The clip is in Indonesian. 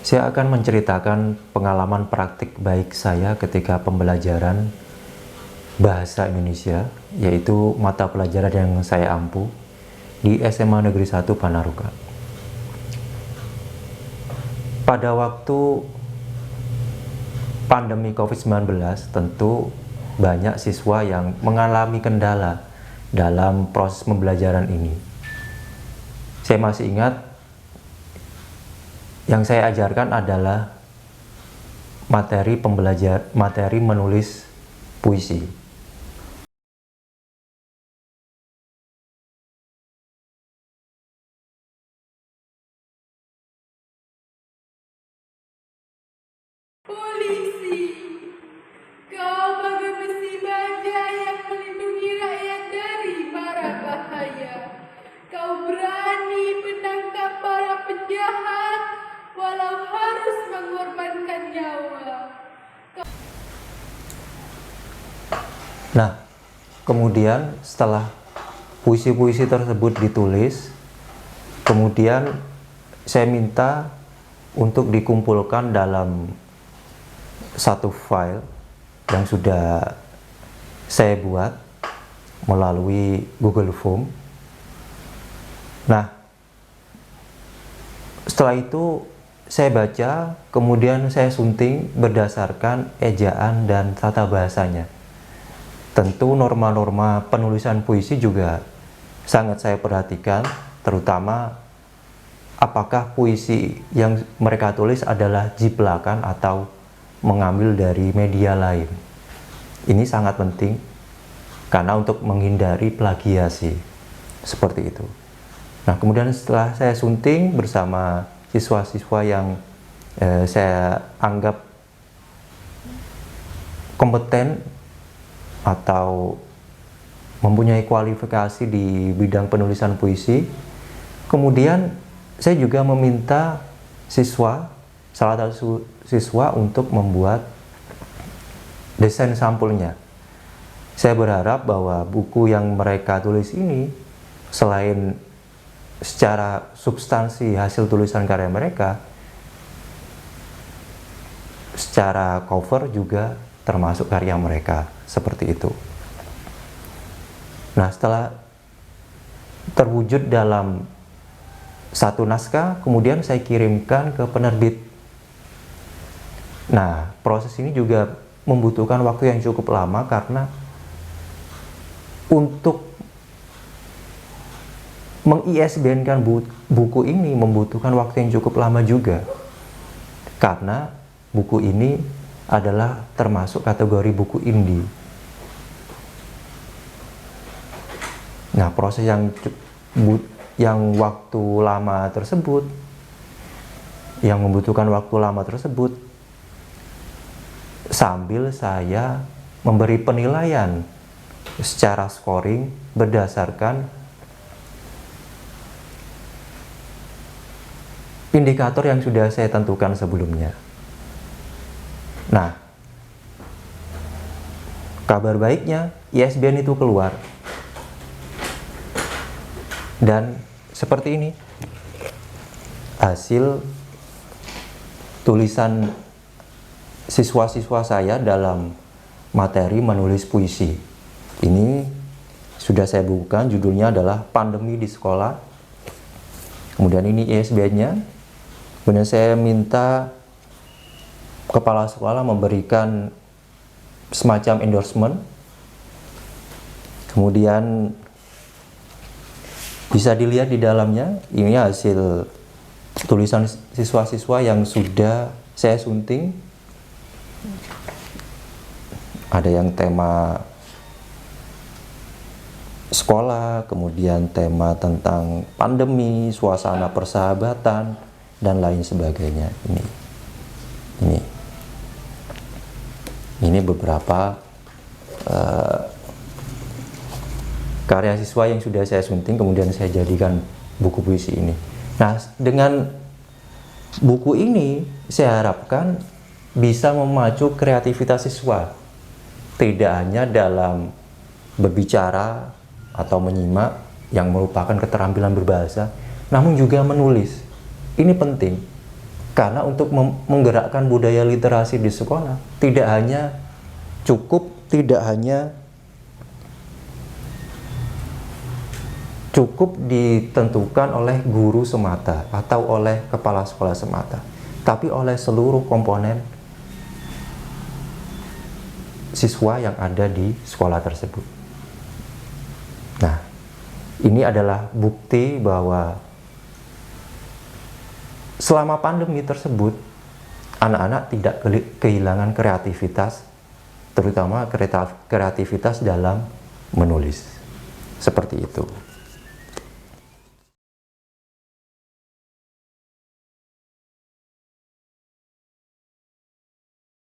Saya akan menceritakan pengalaman praktik baik saya ketika pembelajaran Bahasa Indonesia, yaitu mata pelajaran yang saya ampu di SMA Negeri 1 Panarukan. Pada waktu pandemi COVID-19, tentu banyak siswa yang mengalami kendala dalam proses pembelajaran ini. Saya masih ingat yang saya ajarkan adalah materi menulis puisi. Polisi, kau bagai besi baja yang melindungi rakyat dari mara bahaya. Kau berani menangkap para penjahat walau harus mengorbankan nyawa. Nah, kemudian setelah puisi-puisi tersebut ditulis, kemudian saya minta untuk dikumpulkan dalam satu file yang sudah saya buat melalui Google Form. Nah, setelah itu saya baca, kemudian saya sunting berdasarkan ejaan dan tata bahasanya. Tentu norma-norma penulisan puisi juga sangat saya perhatikan, terutama apakah puisi yang mereka tulis adalah jiplakan atau mengambil dari media lain. Ini sangat penting karena untuk menghindari plagiasi seperti itu. Nah, kemudian setelah saya sunting bersama siswa-siswa yang saya anggap kompeten atau mempunyai kualifikasi di bidang penulisan puisi, kemudian saya juga meminta salah satu siswa untuk membuat desain sampulnya. Saya berharap bahwa buku yang mereka tulis ini, selain secara substansi hasil tulisan karya mereka, secara cover juga termasuk karya mereka, seperti itu. Nah, setelah terwujud dalam satu naskah, kemudian saya kirimkan ke penerbit. Nah, proses ini juga membutuhkan waktu yang cukup lama karena untuk meng-ISBN-kan buku ini membutuhkan waktu yang cukup lama juga, karena buku ini adalah termasuk kategori buku indie. Nah, proses yang waktu lama tersebut, yang membutuhkan waktu lama tersebut, sambil saya memberi penilaian secara scoring berdasarkan indikator yang sudah saya tentukan sebelumnya. Nah, kabar baiknya ISBN itu keluar. Dan seperti ini hasil tulisan siswa-siswa saya dalam materi menulis puisi. Ini sudah saya bukukan, judulnya adalah Pandemi di Sekolah. Kemudian ini ISBN-nya. Kemudian saya minta kepala sekolah memberikan semacam endorsement. Kemudian bisa dilihat di dalamnya, ini hasil tulisan siswa-siswa yang sudah saya sunting. Ada yang tema sekolah, kemudian tema tentang pandemi, suasana persahabatan, dan lain sebagainya. Ini beberapa karya siswa yang sudah saya sunting, kemudian saya jadikan buku puisi ini. Nah, dengan buku ini saya harapkan bisa memacu kreativitas siswa, tidak hanya dalam berbicara atau menyimak yang merupakan keterampilan berbahasa, namun juga menulis. Ini penting Karena untuk menggerakkan budaya literasi di sekolah tidak hanya cukup ditentukan oleh guru semata atau oleh kepala sekolah semata, tapi oleh seluruh komponen siswa yang ada di sekolah tersebut. Nah, ini adalah bukti bahwa selama pandemi tersebut, anak-anak tidak kehilangan kreativitas, terutama kreativitas dalam menulis. Seperti itu.